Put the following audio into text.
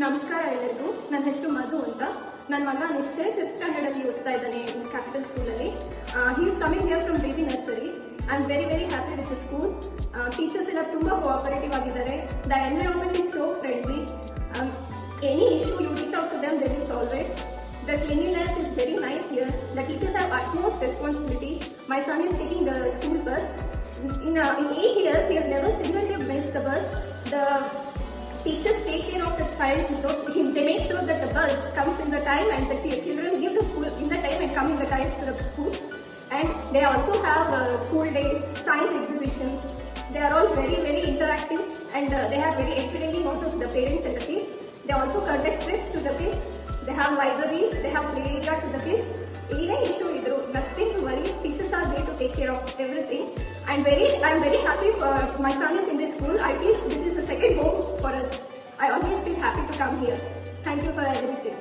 ನಮಸ್ಕಾರ ಎಲ್ಲರಿಗೂ. ನನ್ನ ಹೆಸರು ಮಧು ಅಂತ. ನನ್ನ ಮಗ ನಿಶ್ಚಯ್ 5th ಸ್ಟ್ಯಾಂಡರ್ಡ್ ಅಲ್ಲಿ ಓದ್ತಾ ಇದ್ದಾನೆ ಕ್ಯಾಪಿಟಲ್ ಸ್ಕೂಲಲ್ಲಿ. He is coming here from baby nursery. I am very happy with the school. Teachers ಎಲ್ಲ ತುಂಬ ಕೋಆಪರೇಟಿವ್ ಆಗಿದ್ದಾರೆ. The environment is so friendly. Any issue you reach out to them, they will solve it. The cleanliness is very nice here. The teachers have utmost responsibility. My son is taking the school bus. In 8 years, he has never single missed the bus. The teachers take care of the child. They make sure that the bus comes in the time and the children leave the school in the time and come in the time to the school. And they also have school day science exhibitions. They are all very interactive, and they have very entertaining also to the parents and the kids. They also conduct trips to the kids. They have libraries, they have play area to the kids. Any issue idru, nothing to worry. Teachers are there to take care of everything. I'm very happy for my son is in this school. I feel this is a second home for us. I always feel happy to come here. Thank you for everything.